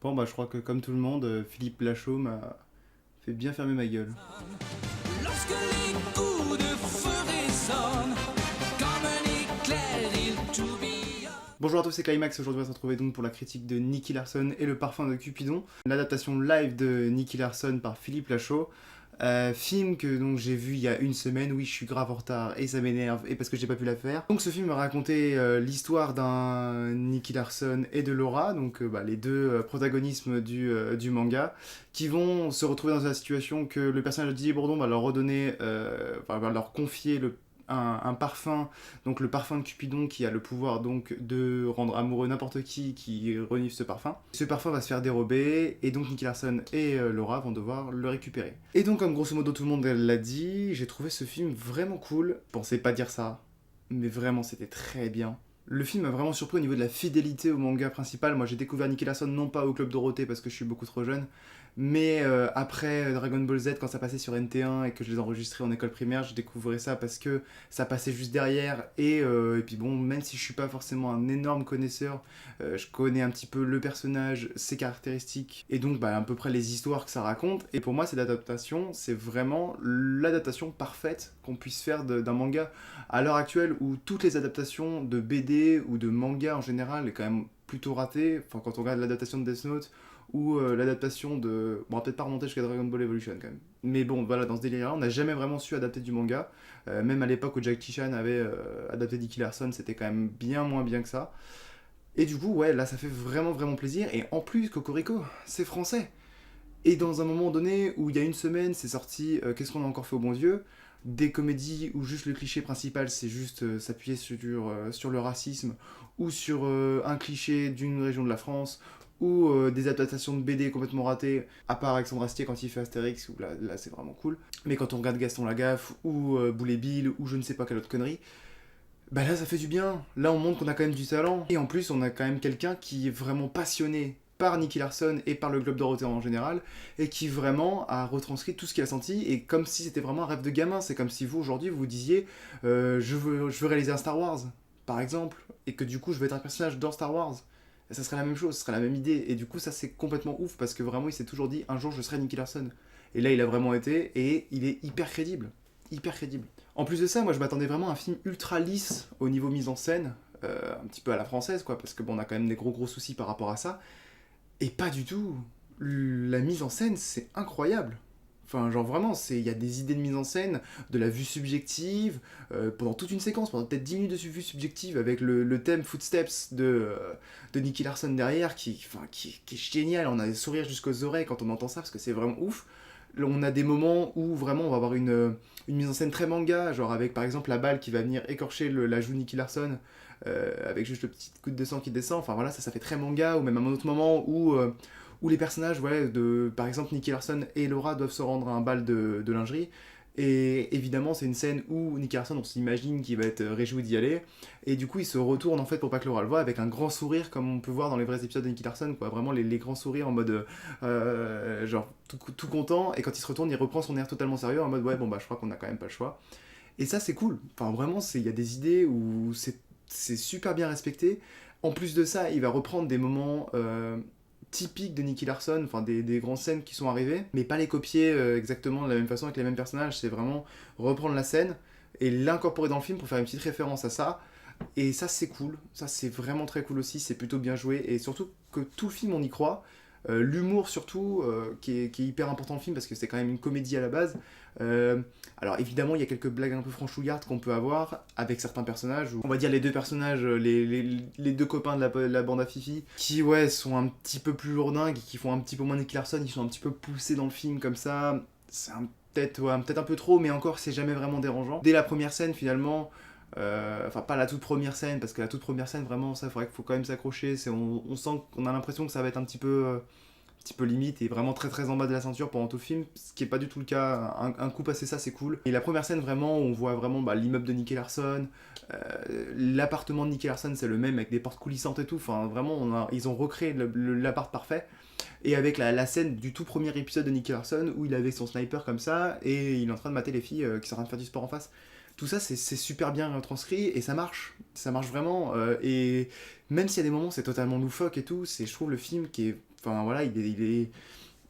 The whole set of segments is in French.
Bon, bah, je crois que comme tout le monde, Philippe Lachaud m'a fait bien fermer ma gueule. Lorsque les coups de feu résonnent, comme un éclair, il tourbillonne. Bonjour à tous, c'est Climax. Aujourd'hui, on va se retrouver donc pour la critique de Nicky Larson et le parfum de Cupidon, l'adaptation live de Nicky Larson par Philippe Lachaud. Film que donc j'ai vu il y a une semaine. Oui, je suis grave en retard et ça m'énerve et parce que j'ai pas pu la faire. Donc ce film m'a raconté l'histoire d'un Nicky Larson et de Laura, donc les deux protagonistes du manga, qui vont se retrouver dans la situation que le personnage de Didier Bourdon va leur redonner, va leur confier un parfum, donc le parfum de Cupidon qui a le pouvoir donc de rendre amoureux n'importe qui renifle ce parfum. Ce parfum va se faire dérober et donc Nicky Larson et Laura vont devoir le récupérer. Et donc comme grosso modo tout le monde l'a dit, j'ai trouvé ce film vraiment cool. Je pensais pas dire ça, mais vraiment c'était très bien. Le film m'a vraiment surpris au niveau de la fidélité au manga principal. Moi j'ai découvert Nicky Larson non pas au Club Dorothée parce que je suis beaucoup trop jeune, mais après Dragon Ball Z, quand ça passait sur NT1 et que je les enregistrais en école primaire, j'ai découvert ça parce que ça passait juste derrière. Et puis bon, même si je suis pas forcément un énorme connaisseur, je connais un petit peu le personnage, ses caractéristiques, et donc à peu près les histoires que ça raconte. Et pour moi, cette adaptation, c'est vraiment l'adaptation parfaite qu'on puisse faire d'un manga. À l'heure actuelle, où toutes les adaptations de BD ou de manga en général est quand même plutôt ratée, enfin quand on regarde l'adaptation de Death Note, ou l'adaptation de... Bon, on va peut-être pas remonter jusqu'à Dragon Ball Evolution quand même. Mais bon, voilà, dans ce délire-là, on n'a jamais vraiment su adapter du manga. Même à l'époque où Jackie Chan avait adapté Nicky Larson, c'était quand même bien moins bien que ça. Et du coup, ouais, là, ça fait vraiment, vraiment plaisir. Et en plus, Cocorico, c'est français. Et dans un moment donné, où il y a une semaine, c'est sorti Qu'est-ce qu'on a encore fait au bon Dieu, des comédies où juste le cliché principal, c'est juste s'appuyer sur le racisme, ou sur un cliché d'une région de la France, ou des adaptations de BD complètement ratées, à part Alexandre Astier quand il fait Astérix, où là c'est vraiment cool. Mais quand on regarde Gaston Lagaffe, ou Boulet Bill, ou je ne sais pas quelle autre connerie, bah là ça fait du bien. Là on montre qu'on a quand même du talent. Et en plus on a quand même quelqu'un qui est vraiment passionné par Nicky Larson et par le Globe Dorothée en général, et qui vraiment a retranscrit tout ce qu'il a senti, et comme si c'était vraiment un rêve de gamin. C'est comme si vous aujourd'hui vous disiez je veux réaliser un Star Wars, par exemple, et que du coup je veux être un personnage dans Star Wars. Et ça serait la même chose, ce serait la même idée, et du coup ça c'est complètement ouf, parce que vraiment il s'est toujours dit un jour je serai Nicky Larson. Et là il a vraiment été, et il est hyper crédible. Hyper crédible. En plus de ça, moi je m'attendais vraiment à un film ultra lisse au niveau mise en scène, un petit peu à la française quoi, parce que bon on a quand même des gros soucis par rapport à ça. Et pas du tout. La mise en scène, c'est incroyable. Enfin, genre vraiment, il y a des idées de mise en scène, de la vue subjective, pendant toute une séquence, pendant peut-être 10 minutes de vue subjective, avec le thème Footsteps de Nicky Larson derrière, qui est génial. On a des sourires jusqu'aux oreilles quand on entend ça, parce que c'est vraiment ouf. Là, on a des moments où vraiment on va avoir une mise en scène très manga, genre avec par exemple la balle qui va venir écorcher la joue de Nicky Larson, avec juste le petit coup de sang qui descend. Enfin voilà, ça fait très manga. Ou même à un autre moment où les personnages, ouais, par exemple Nicky Larson et Laura doivent se rendre à un bal de lingerie. Et évidemment, c'est une scène où Nicky Larson, on s'imagine qu'il va être réjoui d'y aller. Et du coup, il se retourne en fait pour pas que Laura le voie, avec un grand sourire, comme on peut voir dans les vrais épisodes de Nicky Larson, quoi. Vraiment les grands sourires en mode genre tout content. Et quand il se retourne, il reprend son air totalement sérieux en mode ouais, bon bah je crois qu'on a quand même pas le choix. Et ça, c'est cool. Enfin, vraiment, il y a des idées où c'est super bien respecté. En plus de ça, il va reprendre des moments typiques de Nicky Larson, enfin des grandes scènes qui sont arrivées, mais pas les copier exactement de la même façon avec les mêmes personnages. C'est vraiment reprendre la scène et l'incorporer dans le film pour faire une petite référence à ça. Et ça, c'est cool. Ça, c'est vraiment très cool aussi. C'est plutôt bien joué. Et surtout que tout le film, on y croit. L'humour surtout, qui est hyper important dans le film parce que c'est quand même une comédie à la base. Euh, alors évidemment, il y a quelques blagues un peu franchouillardes qu'on peut avoir avec certains personnages. On va dire les deux personnages, les deux copains de la bande à Fifi, qui ouais sont un petit peu plus lourdingues, qui font un petit peu moins Nick Larson, qui sont un petit peu poussés dans le film comme ça. C'est peut-être un peu trop, mais encore c'est jamais vraiment dérangeant. Dès la première scène finalement, enfin pas la toute première scène, parce que la toute première scène vraiment ça faut quand même s'accrocher. On sent qu'on a l'impression que ça va être un petit peu limite et vraiment très très en bas de la ceinture pendant tout le film, ce qui est pas du tout le cas. Un coup passé ça, c'est cool. Et la première scène vraiment, on voit vraiment l'immeuble de Nicky Larson, l'appartement de Nicky Larson c'est le même avec des portes coulissantes et tout. Enfin vraiment, ils ont recréé l'appart parfait. Et avec la scène du tout premier épisode de Nicky Larson où il est avec son sniper comme ça et il est en train de mater les filles qui sont en train de faire du sport en face. Tout ça c'est super bien transcrit et ça marche vraiment. Et même s'il y a des moments où c'est totalement loufoque et tout, je trouve le film qui est Enfin voilà,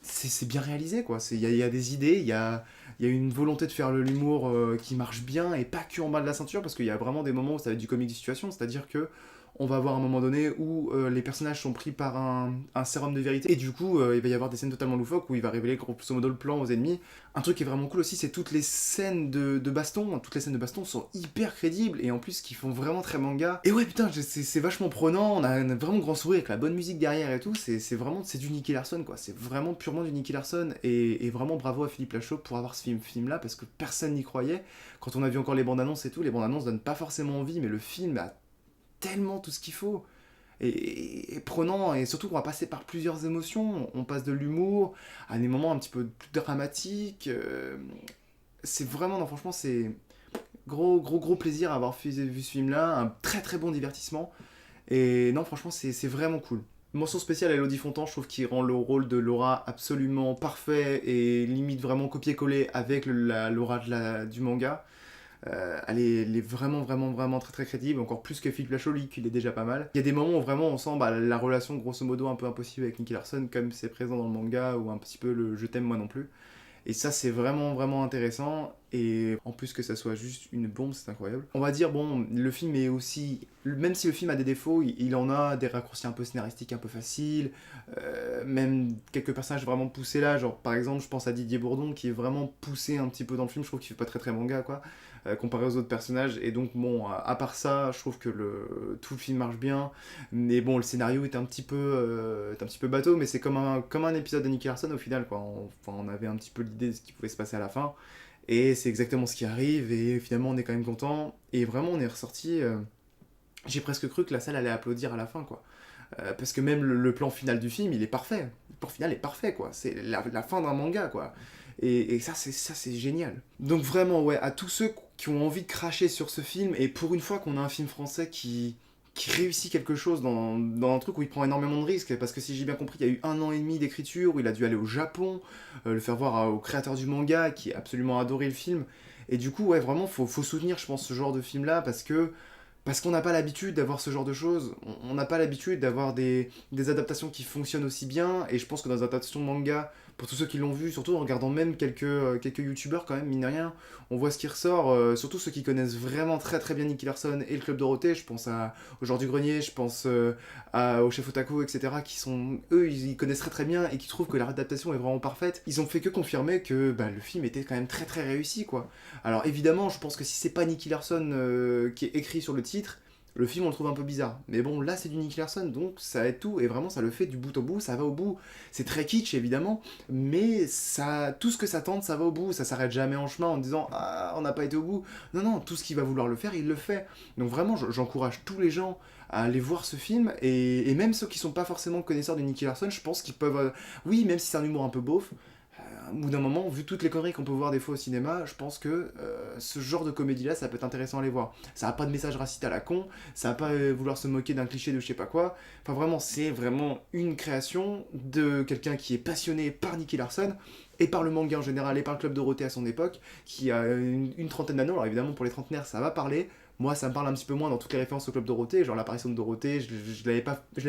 c'est bien réalisé quoi. Il y a des idées, il y a une volonté de faire l'humour qui marche bien et pas que en bas de la ceinture, parce qu'il y a vraiment des moments où ça va être du comique de situation, c'est-à-dire que on va avoir un moment donné où les personnages sont pris par un sérum de vérité, et du coup il va y avoir des scènes totalement loufoques où il va révéler grosso modo le plan aux ennemis. Un truc qui est vraiment cool aussi, c'est toutes les scènes de baston. Toutes les scènes de baston sont hyper crédibles, et en plus qui font vraiment très manga. Et ouais putain, c'est vachement prenant, on a un vraiment grand sourire avec la bonne musique derrière et tout, c'est vraiment, c'est du Nicky Larson quoi, c'est vraiment purement du Nicky Larson, et vraiment bravo à Philippe Lachaud pour avoir ce film là, parce que personne n'y croyait. Quand on a vu encore les bandes annonces et tout, les bandes annonces donnent pas forcément envie, mais le film a tellement tout ce qu'il faut, et prenant, et surtout qu'on va passer par plusieurs émotions, on passe de l'humour à des moments un petit peu plus dramatiques, c'est vraiment, non franchement c'est gros plaisir à avoir vu ce film là, un très très bon divertissement, et non franchement c'est vraiment cool. Mention spéciale à Elodie Fontan, je trouve qu'il rend le rôle de Laura absolument parfait, et limite vraiment copier-coller avec la Laura du manga. Elle est vraiment très très crédible, encore plus que Philippe Lachaud, lui, qui est déjà pas mal. Il y a des moments où vraiment on sent la relation grosso modo un peu impossible avec Nicky Larson, comme c'est présent dans le manga, ou un petit peu le je t'aime moi non plus. Et ça c'est vraiment intéressant, et en plus que ça soit juste une bombe, c'est incroyable. On va dire, bon, le film est aussi, même si le film a des défauts, il en a des raccourcis un peu scénaristiques, un peu faciles, même quelques personnages vraiment poussés là, genre par exemple je pense à Didier Bourdon qui est vraiment poussé un petit peu dans le film, je trouve qu'il fait pas très très manga quoi, comparé aux autres personnages, et donc bon, à part ça, je trouve que tout le film marche bien, mais bon, le scénario est un petit peu bateau, mais c'est comme un épisode de Nicky Larson au final quoi, on avait un petit peu l'idée de ce qui pouvait se passer à la fin, et c'est exactement ce qui arrive, et finalement on est quand même content, et vraiment on est ressorti, j'ai presque cru que la salle allait applaudir à la fin quoi. Parce que même le plan final du film, il est parfait. Le plan final est parfait, quoi. C'est la fin d'un manga, quoi. Et ça, c'est génial. Donc vraiment, ouais, à tous ceux qui ont envie de cracher sur ce film, et pour une fois qu'on a un film français qui réussit quelque chose dans un truc où il prend énormément de risques, parce que si j'ai bien compris, il y a eu 1 an et demi d'écriture, où il a dû aller au Japon, le faire voir au créateur du manga, qui a absolument adoré le film. Et du coup, ouais, vraiment, faut soutenir, je pense, ce genre de film-là, parce qu'on n'a pas l'habitude d'avoir ce genre de choses, on n'a pas l'habitude d'avoir des adaptations qui fonctionnent aussi bien, et je pense que dans les adaptations de manga, pour tous ceux qui l'ont vu, surtout en regardant même quelques youtubeurs quand même, mine de rien, on voit ce qui ressort, surtout ceux qui connaissent vraiment très très bien Nicky Larson et le Club Dorothée, je pense au Genre du Grenier, je pense au Chef Otaku, etc., qui sont, eux, ils connaissent très très bien, et qui trouvent que la adaptation est vraiment parfaite. Ils ont fait que confirmer que le film était quand même très très réussi, quoi. Alors évidemment, je pense que si c'est pas Nicky Larson qui est écrit sur le titre, le film on le trouve un peu bizarre. Mais bon, là c'est du Nicky Larson, donc ça aide tout, et vraiment ça le fait du bout au bout, ça va au bout. C'est très kitsch évidemment, mais tout ce que ça tente, ça va au bout, ça s'arrête jamais en chemin en disant « Ah, on n'a pas été au bout ». Non, tout ce qu'il va vouloir le faire, il le fait. Donc vraiment, j'encourage tous les gens à aller voir ce film, et même ceux qui sont pas forcément connaisseurs de Nicky Larson, je pense qu'ils peuvent... oui, même si c'est un humour un peu beauf, au bout d'un moment, vu toutes les conneries qu'on peut voir des fois au cinéma, je pense que ce genre de comédie-là, ça peut être intéressant à aller voir. Ça n'a pas de message raciste à la con, ça n'a pas vouloir se moquer d'un cliché de je sais pas quoi. Enfin vraiment, c'est vraiment une création de quelqu'un qui est passionné par Nicky Larson, et par le manga en général, et par le Club Dorothée à son époque, qui a une trentaine d'années. Alors évidemment, pour les trentenaires, ça va parler. Moi, ça me parle un petit peu moins dans toutes les références au Club Dorothée, genre l'apparition de Dorothée, je l'avais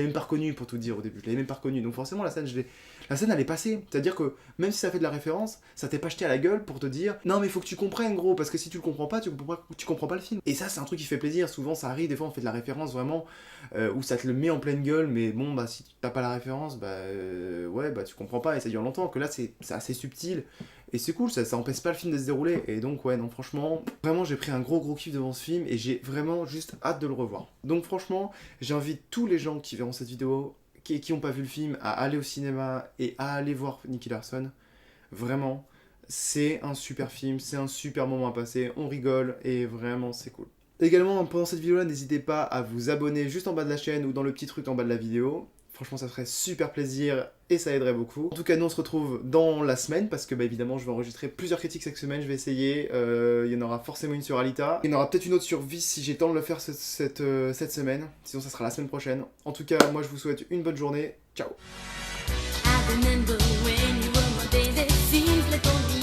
même pas reconnue pour tout dire au début, je l'avais même pas reconnue. Donc forcément, la scène, elle est passée. C'est-à-dire que même si ça fait de la référence, ça t'est pas jeté à la gueule pour te dire non mais faut que tu comprennes gros, parce que si tu le comprends pas, tu comprends pas le film. Et ça, c'est un truc qui fait plaisir. Souvent, ça arrive, des fois on fait de la référence vraiment où ça te le met en pleine gueule, mais bon, si t'as pas la référence, tu comprends pas, et ça dure longtemps. Que là, c'est assez subtil. Et c'est cool, ça empêche pas le film de se dérouler. Et donc ouais, non franchement, vraiment j'ai pris un gros kiff devant ce film, et j'ai vraiment juste hâte de le revoir. Donc franchement, j'invite tous les gens qui verront cette vidéo, qui n'ont pas vu le film, à aller au cinéma et à aller voir Nicky Larson. Vraiment, c'est un super film, c'est un super moment à passer, on rigole, et vraiment c'est cool. Également, pendant cette vidéo-là, n'hésitez pas à vous abonner juste en bas de la chaîne, ou dans le petit truc en bas de la vidéo. Franchement, ça ferait super plaisir, et ça aiderait beaucoup. En tout cas, nous on se retrouve dans la semaine, parce que évidemment je vais enregistrer plusieurs critiques cette semaine, je vais essayer. Il y en aura forcément une sur Alita. Il y en aura peut-être une autre sur Vice si j'ai le temps de le faire cette semaine. Sinon ça sera la semaine prochaine. En tout cas, moi je vous souhaite une bonne journée. Ciao. I remember when you were my baby, seems like only